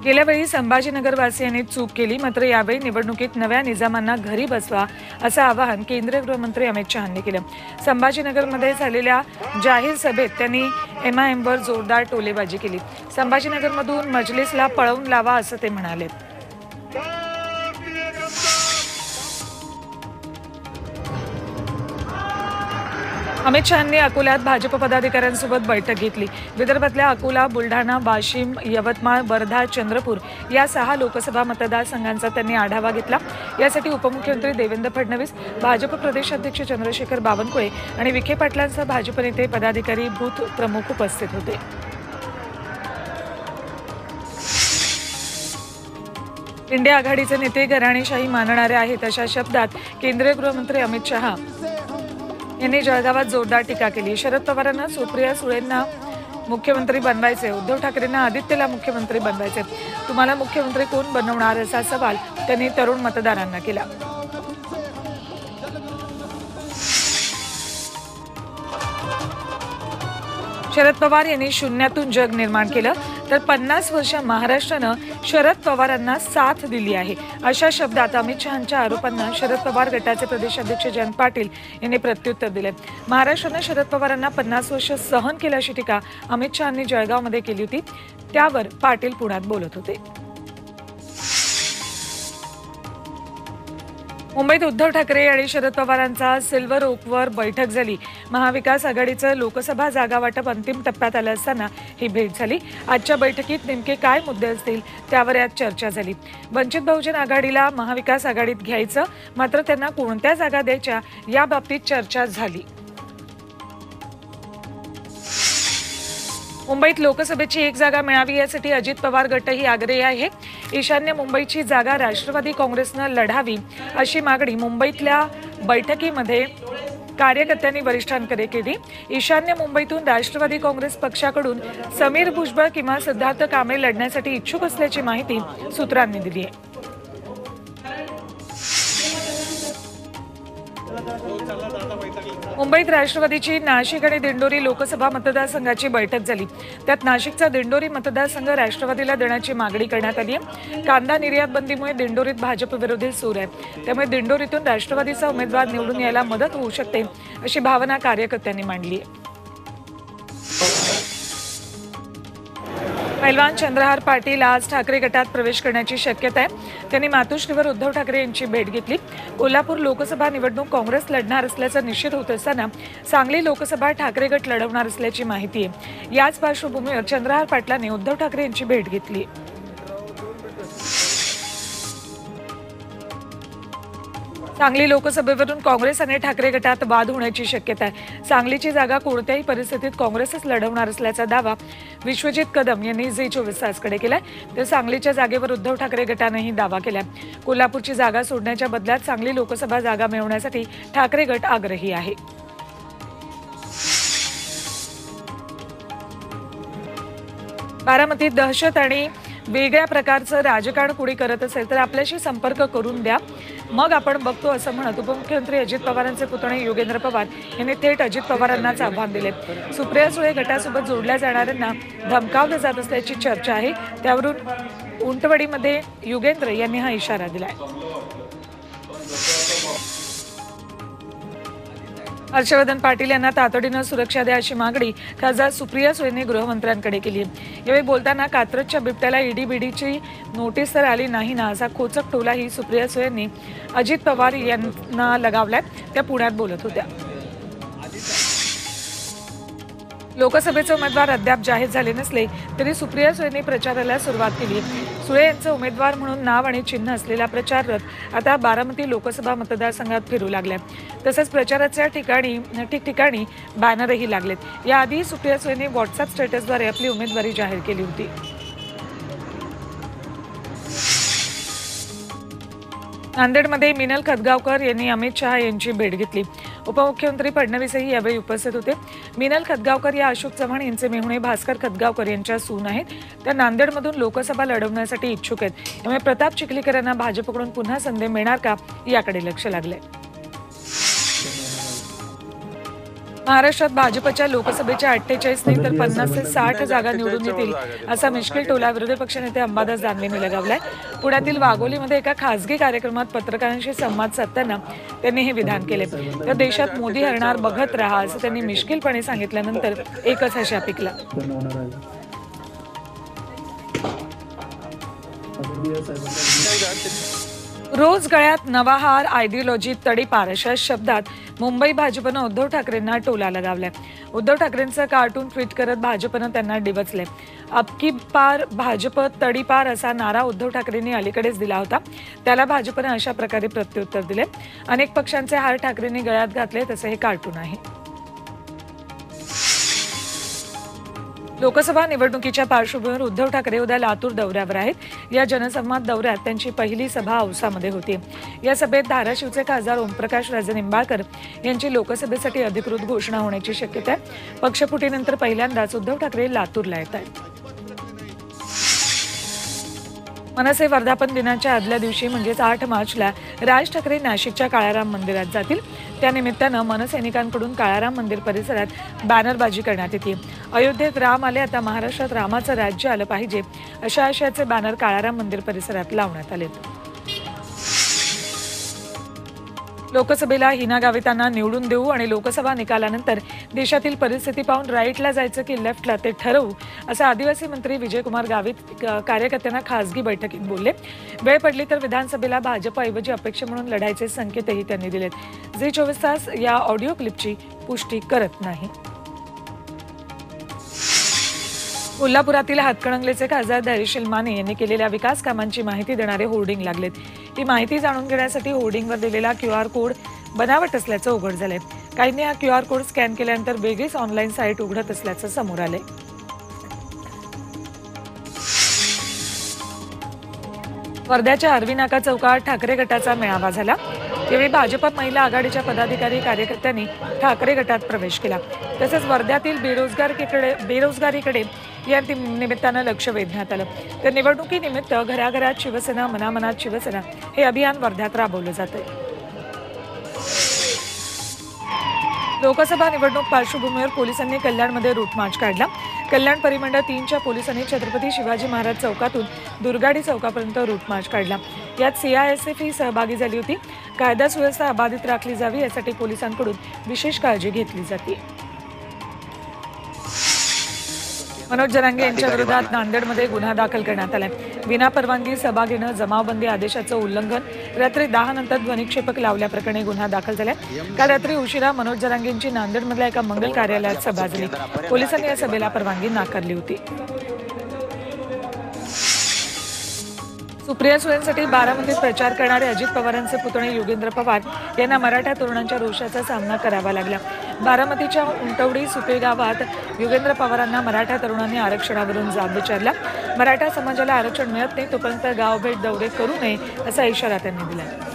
गेल्या वेळी संभाजीनगरवासियांनी चूक केली, मात्र यावेळी निवडणुकीत नव्या निजामांना घरी बसवा असं आवाहन केंद्रीय गृहमंत्री अमित शहांनी केलं। संभाजीनगरमध्ये झालेल्या जाहीर सभेत त्यांनी MIMवर जोरदार टोलेबाजी केली। संभाजीनगरमधून मजलिसला पळवून लावा असं ते म्हणाले। अमित शहांनी अकोल्यात भाजप पदाधिकाऱ्यांसोबत बैठक घेतली। विदर्भातल्या अकोला, बुलढाणा, वाशिम, यवतमाळ, वर्धा, चंद्रपूर या 6 लोकसभा मतदारसंघांचा त्यांनी आढावा घेतला। यासाठी उपमुख्यमंत्री देवेंद्र फडणवीस, भाजप प्रदेशाध्यक्ष चंद्रशेखर बावनकुळे आणि विखे पाटलांसह भाजप नेते, पदाधिकारी, बूथ प्रमुख उपस्थित होते। इंडिया आघाडीचे नेते घराणेशाही मानणारे आहेत अशा शब्दात केंद्रीय गृहमंत्री अमित शहा यांनी जळगावात जोरदार टीका केली। शरद पवारांना सुप्रिया सुळेंना मुख्यमंत्री बनवायचे, उद्धव ठाकरेंना आदित्यला मुख्यमंत्री बनवायचे, तुम्हाला मुख्यमंत्री कोण बनवणार असा सवाल त्यांनी तरुण मतदारांना केला। शरद पवार यांनी शून्यातून जग निर्माण केलं, तर 50 वर्ष महाराष्ट्रानं शरद पवारांना साथ दिली आहे अशा शब्दात अमित शहांच्या आरोपांना शरद पवार गटाचे प्रदेशाध्यक्ष जयंत पाटील यांनी प्रत्युत्तर दिले। महाराष्ट्रानं शरद पवारांना 50 वर्ष सहन केलं अशी टीका अमित शहांनी जळगावमध्ये केली होती। त्यावर पाटील पुण्यात बोलत होते। मुंबईत उद्धव ठाकरे आणि शरद पवारांचा सिल्वर ओकवर बैठक झाली। महाविकास आघाडीचं लोकसभा जागा वाटप अंतिम टप्प्यात आलं असताना ही भेट झाली। आजच्या बैठकीत नेमके काय मुद्दे असतील त्यावर यात चर्चा झाली। वंचित बहुजन आघाडीला महाविकास आघाडीत घ्यायचं, मात्र त्यांना कोणत्या जागा द्यायच्या याबाबतीत चर्चा झाली। मुंबईत लोकसभेची 1 जागा मिळावी यासाठी अजित पवार गटही आग्रही आहे। ईशान्य मुंबईची जागा राष्ट्रवादी काँग्रेसनं लढावी अशी मागणी मुंबईतल्या बैठकीमध्ये कार्यकर्त्यांनी वरिष्ठांकडे केली। ईशान्य मुंबईतून राष्ट्रवादी काँग्रेस पक्षाकडून समीर भुजबळ किंवा सिद्धार्थ कांबळे लढण्यासाठी इच्छुक असल्याची माहिती सूत्रांनी दिली आहे। मुंबईत राष्ट्रवादीची नाशिक आणि दिंडोरी लोकसभा मतदारसंघाची बैठक झाली। त्यात नाशिकचा दिंडोरी मतदारसंघ राष्ट्रवादीला देण्याची मागणी करण्यात आली आहे। कांदा निर्यात बंदीमुळे दिंडोरीत भाजप विरोधी सूर आहे, त्यामुळे दिंडोरीतून राष्ट्रवादीचा उमेदवार निवडून यायला मदत होऊ शकते अशी भावना कार्यकर्त्यांनी मांडली आहे। पैलवान चंद्रहार पाटील आज ठाकरे गटात प्रवेश करण्याची शक्यता आहे। त्यांनी मातोश्रीवर उद्धव ठाकरे यांची भेट घेतली। कोल्हापूर लोकसभा निवडणूक काँग्रेस लढणार असल्याचं निश्चित होत असताना सांगली लोकसभा ठाकरे गट लढवणार असल्याची माहिती आहे। याच पार्श्वभूमीवर चंद्रहार पाटलांनी उद्धव ठाकरे यांची भेट घेतली। सांगली लोकसभेवरून काँग्रेस आणि ठाकरे गटात वाद होण्याची शक्यता आहे। सांगलीची जागा कोणत्याही परिस्थितीत काँग्रेसच लढवणार असल्याचा दावा विश्वजित कदम यांनी झी24 तासकडे केलाय। तर सांगलीच्या जागेवर उद्धव ठाकरे गटानेही दावा केलाय। कोल्हापूरची जागा सोडण्याच्या बदल्यात सांगली लोकसभा जागा मिळवण्यासाठी ठाकरे गट आग्रही आहे। बारामतीत दहशत आणि वेगळ्या प्रकारचं राजकारण कुणी करत असेल तर आपल्याशी संपर्क करून द्या, मग आपण बघतो असं म्हणत उपमुख्यमंत्री अजित पवारांचे पुतणे योगेंद्र पवार यांनी थेट अजित पवारांनाच आव्हान दिले। सुप्रिया सुळे गटासोबत जोडल्या जाणाऱ्यांना धमकावलं जात असल्याची चर्चा आहे, त्यावरून उंटवाडीमध्ये योगेंद्र यांनी हा इशारा दिलाय। हर्षवर्धन पाटील यांना तातडीनं सुरक्षा द्या अशी मागणी खासदार सुप्रिया सुळेंनी गृहमंत्र्यांकडे केली आहे। यावेळी बोलताना कात्रजच्या बिबट्याला ईडी-बीडीची नोटीस तर आली नाही ना असा खोचक टोलाही सुप्रिया सुळेंनी अजित पवार यांना लगावलाय। त्या पुण्यात बोलत होत्या। लोकसभेचे उमेदवार अद्याप जाहीर झाले नसले तरी सुप्रिया सुळेंनी प्रचाराला सुरुवात केली। सुळे यांचं उमेदवार म्हणून नाव आणि चिन्ह असलेला प्रचार रथ आता बारामती लोकसभा मतदारसंघात फिरू लागलाय। तसंच प्रचाराच्या ठिकठिकाणी बॅनरही लागलेत। याआधी सुप्रिया सुळेंनी व्हॉट्सअप स्टेटसद्वारे आपली उमेदवारी जाहीर केली होती। नांदेडमध्ये मिनल खतगावकर यांनी अमित शहा यांची भेट घेतली। उपमुख्यमंत्री फडणवीसही यावेळी उपस्थित होते। मिनल खतगावकर या अशोक चव्हाण यांचे मेहुणे भास्कर खतगावकर यांच्या सून आहेत। त्या नांदेडमधून लोकसभा लढवण्यासाठी इच्छुक आहेत, त्यामुळे प्रताप चिखलीकर यांना भाजपकडून पुन्हा संधी मिळणार का याकडे लक्ष लागलंय। महाराष्ट्रात भाजपच्या लोकसभेच्या 48 नाही तर 50 ते 60 जागा निवडून येतील असा मिश्किल टोला विरोधी पक्षनेते अंबादास दानवेंनी लगावलाय। पुण्यातील वाघोलीमध्ये एका खासगी कार्यक्रमात पत्रकारांशी संवाद साधताना त्यांनी हे विधान केले। तर देशात मोदी हरणार बघत राहा असं त्यांनी मिश्किलपणे सांगितल्यानंतर एकच हशा पिकला। रोज गळ्यात नवा हार, आयडियोलॉजी तडीपार अशा शब्दात मुंबई भाजपनं उद्धव ठाकरेंना टोला लगावलाय। उद्धव ठाकरेंचं कार्टून ट्विट करत भाजपनं त्यांना डिवचलंय। अबकी पार भाजप तडीपार असा नारा उद्धव ठाकरेंनी अलीकडेच दिला होता, त्याला भाजपनं अशा प्रकारे प्रत्युत्तर दिले। अनेक पक्षांचे हार ठाकरेंनी गळ्यात घातले तसे हे कार्टून आहे। लोकसभा निवडणुकीच्या पार्श्वभूमीवर उद्धव ठाकरे उद्या लातूर दौऱ्यावर आहेत। या जनसंवाद दौऱ्यात त्यांची पहिली सभा औसामध्ये होती। या सभेत धाराशिवचे खासदार ओमप्रकाश राजेनिंबाळकर यांची लोकसभेसाठी अधिकृत घोषणा होण्याची शक्यता आहे। पक्षफुटीनंतर पहिल्यांदाच उद्धव ठाकरे लातूरला येत आहेत। मनसे वर्धापन दिनाच्या आदल्या दिवशी म्हणजेच 8 मार्चला राज ठाकरे नाशिकच्या काळाराम मंदिरात जातील। त्यानिमित्तानं मनसैनिकांकडून काळाराम मंदिर परिसरात बॅनरबाजी करण्यात येते। अयोध्येत राम आले, आता महाराष्ट्रात रामाचं राज्य आलं पाहिजे अशा आशयाचे बॅनर काळाराम मंदिर परिसरात लावण्यात आले। लोकसभेला हिना गावितांना निवडून देऊ आणि लोकसभा निकालानंतर देशातील परिस्थिती पाहून राईटला जायचं की लेफ्टला ते ठरवू असं आदिवासी मंत्री विजयकुमार गावित कार्यकर्त्यांना खासगी बैठकीत बोलले। वेळ पडली तर विधानसभेला भाजपऐवजी अपेक्षा म्हणून लढायचे संकेतही त्यांनी दिलेत। झी 24 तास या ऑडिओ क्लिपची पुष्टी करत नाही। कोल्हापुरातील हातकणंगलेचे खासदार धैर्यशील माने यांनी केलेल्या विकास कामांची माहिती देणारे होर्डिंग लागलेत। ही माहिती जाणून घेण्यासाठी होर्डिंगवर दिलेला QR कोड बनावट असल्याचं उघड झालंय। काहींनी हा QR कोड स्कॅन केल्यानंतर वेगळीच ऑनलाईन साईट उघडत असल्याचं समोर आलंय। वर्ध्याच्या आर्वी नाका चौकात ठाकरे गटाचा मेळावा झाला। यावेळी भाजप महिला आघाडीच्या पदाधिकारी कार्यकर्त्यांनी ठाकरे गटात प्रवेश केला। तसेच वर्ध्यातील बेरोजगारीकडे या निमित्तानं लक्ष वेधण्यात आलं। तर निवडणुकीनिमित्त घराघरात शिवसेना मनामनात शिवसेना हे अभियान वर्ध्यात राबवलं जातंय। लोकसभा निवडणूक पार्श्वभूमीवर पोलिसांनी कल्याणमध्ये रूट मार्च काढला। कल्याण परिमंडळ 3च्या पोलिसांनी छत्रपती शिवाजी महाराज चौकातून दुर्गाडी चौकापर्यंत रूट मार्च काढला। यात CISF ही सहभागी झाली होती। कायदा सुव्यवस्था अबाधित राखली जावी यासाठी पोलिसांकडून विशेष काळजी घेतली जाते। मनोज जरांगे यांच्या विरोधात नांदेडमध्ये गुन्हा दाखल करण्यात आलाय। विनापरवानगी सभा घेणं, जमावबंदी आदेशाचं उल्लंघन, रात्री 10 नंतर ध्वनिक्षेपक लावल्याप्रकरणी गुन्हा दाखल झालाय। काल रात्री उशिरा मनोज जरांगेंची नांदेडमधल्या एका मंगल कार्यालयात सभा झाली। पोलिसांनी या सभेला परवानगी नाकारली होती। सुप्रिया सुळेंसाठी बारामतीत प्रचार करणारे अजित पवारांचे पुतणे योगेंद्र पवार यांना मराठा तरुणांच्या रोषाचा सामना करावा लागला। बारामतीच्या उंटवडी सुपे गावात योगेंद्र पवारांना मराठा तरुणांनी आरक्षणावरून जाब विचारला। मराठा समाजाला आरक्षण मिळत नाही तोपर्यंत गावभेट दौरे करू नये असा इशारा त्यांनी दिला।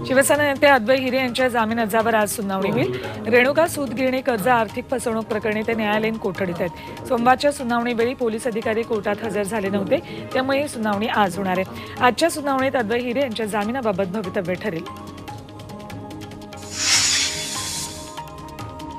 शिवसेना नेते अद्वै हिरे यांच्या जामीन अर्जावर आज सुनावणी होईल। रेणुका सूतगिरणी कर्ज आर्थिक फसवणूक प्रकरणी ते न्यायालयीन कोठडीत आहेत। सोमवारच्या सुनावणीवेळी पोलीस अधिकारी कोर्टात हजर झाले नव्हते, त्यामुळे ही सुनावणी आज होणार आहे। आजच्या सुनावणीत अद्वै हिरे यांच्या जामिनाबाबत भवितव्य ठरेल।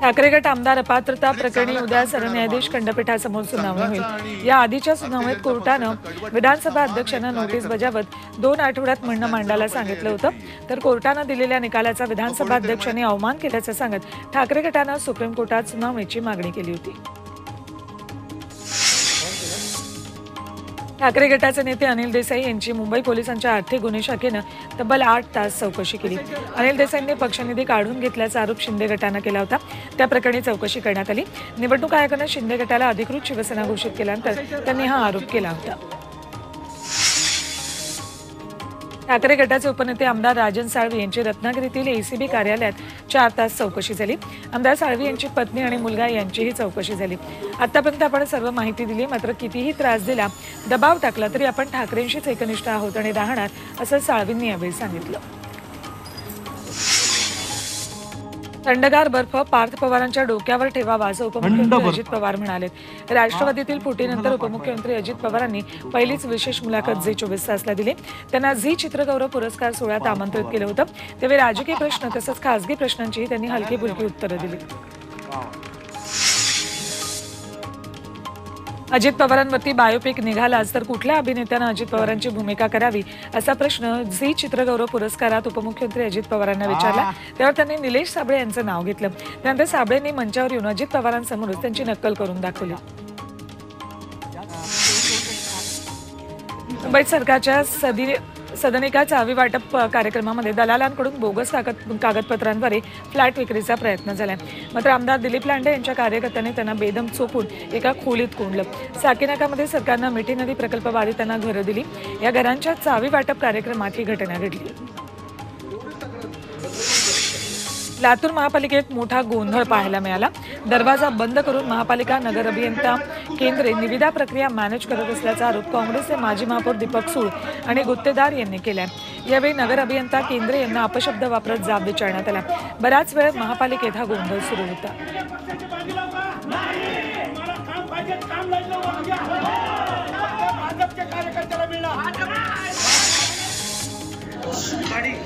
ठाकरे गट आमदार अपात्रता प्रकरणी उद्या सरन्यायाधीश खंडपीठासमोर सुनावणी होईल। या आधीच्या सुनावणीत कोर्टानं विधानसभा अध्यक्षांना नोटीस बजावत 2 आठवड्यात म्हणणं मांडायला सांगितलं होतं। तर कोर्टानं दिलेल्या निकालाचा विधानसभा अध्यक्षांनी अवमान केल्याचं सांगत ठाकरे गटानं सुप्रीम कोर्टात सुनावणीची मागणी केली होती। ठाकरे गटाचे नेते अनिल देसाई यांची मुंबई पोलिसांच्या आर्थिक गुन्हे शाखेनं तब्बल 8 तास चौकशी केली। अनिल देसाईंनी पक्षनिधी काढून घेतल्याचा आरोप शिंदे गटानं केला होता। त्या प्रकरणी चौकशी करण्यात आली। निवडणूक आयोगानं शिंदे गटाला अधिकृत शिवसेना घोषित केल्यानंतर त्यांनी हा आरोप केला होता। ठाकरे गटाचे उपनेते आमदार राजन साळवी यांची रत्नागिरीतील ACB कार्यालयात 4 तास चौकशी झाली। आमदार साळवी यांची पत्नी आणि मुलगा यांचीही चौकशी झाली। आतापर्यंत आपण सर्व माहिती दिली, मात्र कितीही त्रास दिला, दबाव टाकला तरी आपण ठाकरेंशीच एकनिष्ठ आहोत आणि राहणार असं साळवींनी यावेळी सांगितलं। थंडगार बर्फ पार्थ पवारांच्या डोक्यावर ठेवावा असं उपमुख्यमंत्री अजित पवार म्हणाले. राष्ट्रवादीतील फुटीनंतर उपमुख्यमंत्री अजित पवारांनी पहिलीच विशेष मुलाखत झी 24 तासला दिली. त्यांना झी चित्रगौरव पुरस्कार सोहळ्यात आमंत्रित केलं होतं. त्यावेळी राजकीय प्रश्न तसंच खासगी प्रश्नांची त्यांनी हलकी फुलकी उत्तरं दिली. अजित पवारांवरती बायोपिक निघालाच तर कुठल्या अभिनेत्यानं अजित पवारांची भूमिका करावी असा प्रश्न झी चित्रगौरव पुरस्कारात उपमुख्यमंत्री अजित पवारांना विचारला. त्यावर त्यांनी निलेश साबळे यांचं नाव घेतलं. त्यानंतर साबळेंनी मंचावर येऊन अजित पवारांसमोरच त्यांची नक्कल करून दाखवली. मुंबईत सरकारच्या सदनिका चावी वाटप कार्यक्रमामध्ये दलालांकडून बोगस कागदपत्रांद्वारे फ्लॅट विक्रीचा प्रयत्न झालाय. मात्र आमदार दिलीप लांडे यांच्या कार्यकर्त्यांनी त्यांना बेदम चोपून एका खोलीत कोंडलं. साकीनाकामध्ये सरकारनं मिठी नदी प्रकल्प बाधितांना घरं दिली. या घरांच्या चावी वाटप कार्यक्रमात ही घटना घडली. लातूर महापालिकेत मोठा गोंधळ पाहायला मिळाला. दरवाजा बंद करून महापालिका नगर अभियंता केंद्रे निविदा प्रक्रिया मॅनेज करत असल्याचा आरोप काँग्रेसचे माजी महापौर दीपक सूळ आणि गुत्तेदार यांनी केलाय. यावेळी नगर अभियंता केंद्रे यांना अपशब्द वापरत जाब विचारण्यात आला. बराच वेळ महापालिकेत हा गोंधळ सुरू होता.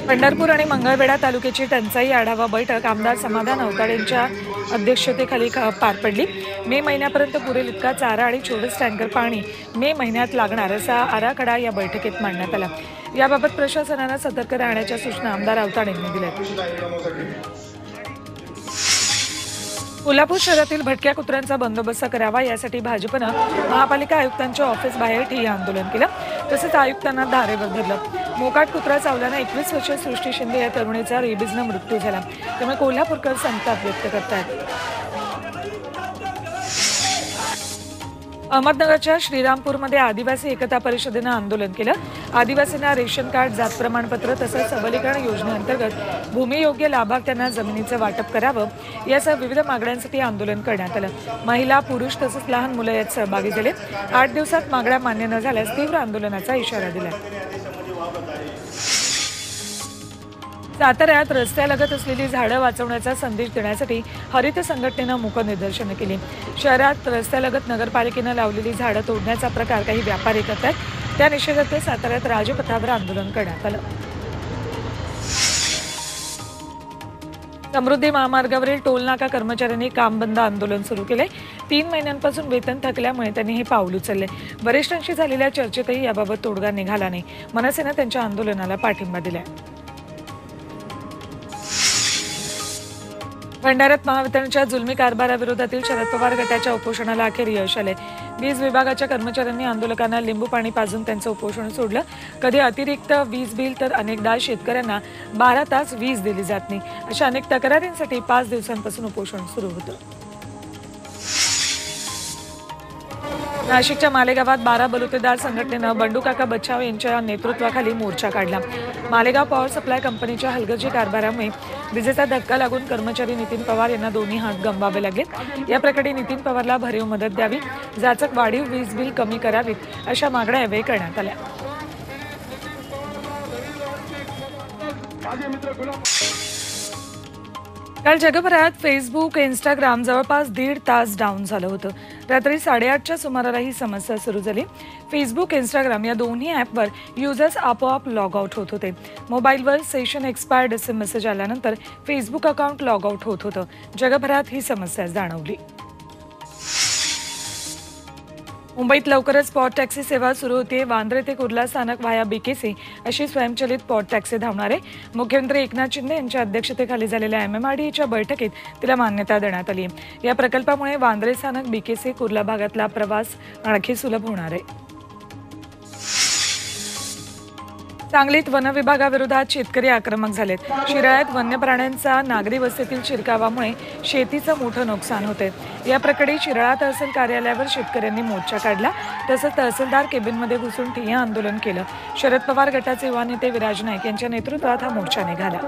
पंढरपूर आणि मंगळवेढा तालुक्याची टंचाई आढावा बैठक आमदार समाधान अवताडे यांच्या अध्यक्षतेखाली पार पडली. मे महिन्यापर्यंत पुरेल इतका चारा आणि 24 टँकर पाणी मे महिन्यात लागणार असा आराखडा या बैठकीत मांडण्यात आला. याबाबत प्रशासनानं सतर्क राहण्याच्या सूचना आमदार अवताडे यांनी दिल्या. कोल्हापूर शहरातील भटक्या कुत्र्यांचा बंदोबस्त करावा यासाठी भाजपनं महापालिका आयुक्तांच्या ऑफिस बाहेर ठिय्या आंदोलन केलं. तसंच आयुक्तांना धारेवर धरलं. मोकाट कुत्रा चावल्यानं 21 वर्षीय सृष्टी शिंदे या तरुणीचा रेबीजनं मृत्यू झाला. त्यामुळे कोल्हापूरकर संताप व्यक्त करतात. अहमदनगरच्या श्रीरामपूरमध्ये आदिवासी एकता परिषदेनं आंदोलन केलं. आदिवासींना रेशन कार्ड, जात प्रमाणपत्र तसंच सबलीकरण योजनेअंतर्गत भूमियोग्य लाभार्थ्यांना जमिनीचं वाटप करावं यासह विविध मागण्यांसाठी आंदोलन करण्यात आलं. महिला, पुरुष तसंच लहान मुलं यात सहभागी झाले. 8 दिवसात मागण्या मान्य न झाल्यास तीव्र आंदोलनाचा इशारा दिला. साताऱ्यात रस्त्यालगत असलेली झाडं वाचवण्याचा संदेश देण्यासाठी हरित संघटनेनं मूक निदर्शनं केली. शहरात रस्त्यालगत नगरपालिकेनं लावलेली झाडं तोडण्याचा प्रकार काही व्यापारी करतात. त्या निषेधार्थ साताऱ्यात राजपथावर आंदोलन करण्यात आलं. समृद्धी महामार्गावरील टोलनाका कर्मचाऱ्यांनी काम बंद आंदोलन सुरू केले. 3 महिन्यांपासून वेतन थकल्यामुळे त्यांनी हे पाऊल उचलले. वरिष्ठांशी झालेल्या चर्चेतही याबाबत तोडगा निघाला नाही. मनसेनं त्यांच्या आंदोलनाला पाठिंबा दिलाय. भंडाऱ्यात महावितरणच्या जुलमी कारभाराविरोधातील शरद पवार गटाच्या उपोषणाला अखेर यश आले. वीज विभागाच्या कर्मचाऱ्यांनी आंदोलकांना लिंबू पाणी पाजून त्यांचं उपोषण सोडलं. कधी अतिरिक्त वीज बिल तर अनेकदा शेतकऱ्यांना 12 तास वीज दिली जात नाही अशा अनेक तक्रारींसाठी 5 दिवसांपासून उपोषण सुरू होतं. नाशिकच्या मालेगावात 12 बलुतेदार संघटनेनं बंडूकाका बच्छाव यांच्या नेतृत्वाखाली मोर्चा काढला. मालेगाव पॉवर सप्लाय कंपनीच्या हलगर्जी कारभारामुळे विजेचा धक्का लागून कर्मचारी नितीन पवार यांना दोन्ही हात गमवावे लागले. या प्रकरणी नितीन पवारला भरीव मदत द्यावी, जाचक वाढीव वीज बिल कमी करावीत अशा मागण्या यावेळी करण्यात आल्या. काल जगभरात फेसबुक, इंस्टाग्राम जवळपास 1.5 तास डाऊन झालं होतं. रात्री 8:30च्या सुमाराला ही समस्या सुरू झाली. फेसबुक, इंस्टाग्राम या दोन्ही ॲपवर युजर्स आपोआप लॉग आउट होत होते. मोबाईलवर सेशन एक्सपायर्ड असे मेसेज आल्यानंतर फेसबुक अकाउंट लॉग आउट होत होतं. जगभरात ही समस्या जाणवली. मुंबईत लवकरच स्पॉट टॅक्सी सेवा सुरू होते. वांद्रे ते कुर्ला स्थानक व्हाया बीकेसी अशी स्वयंचलित स्पॉट टॅक्सी धावणार आहे. मुख्यमंत्री एकनाथ शिंदे यांच्या अध्यक्षतेखाली झालेल्या MMRDAच्या बैठकीत तिला मान्यता देण्यात आली. या प्रकल्पामुळे वांद्रे स्थानक, बीकेसी, कुर्ला भागातला प्रवास आणखी सुलभ होणार आहे. सांगलीत वन विभागाविरोधात शेतकरी आक्रमक झालेत. शिराळ्यात वन्य प्राण्यांचा नागरी वस्तीतील शिरकावामुळे शेतीचं मोठं नुकसान होतंय. या प्रकरणी शिराळा तहसील कार्यालयावर शेतकऱ्यांनी मोर्चा काढला. तसंच तहसीलदार केबिनमध्ये घुसून ठिय्या आंदोलन केलं. शरद पवार गटाचे युवा नेते विराज नाईक यांच्या नेतृत्वात हा मोर्चा निघाला.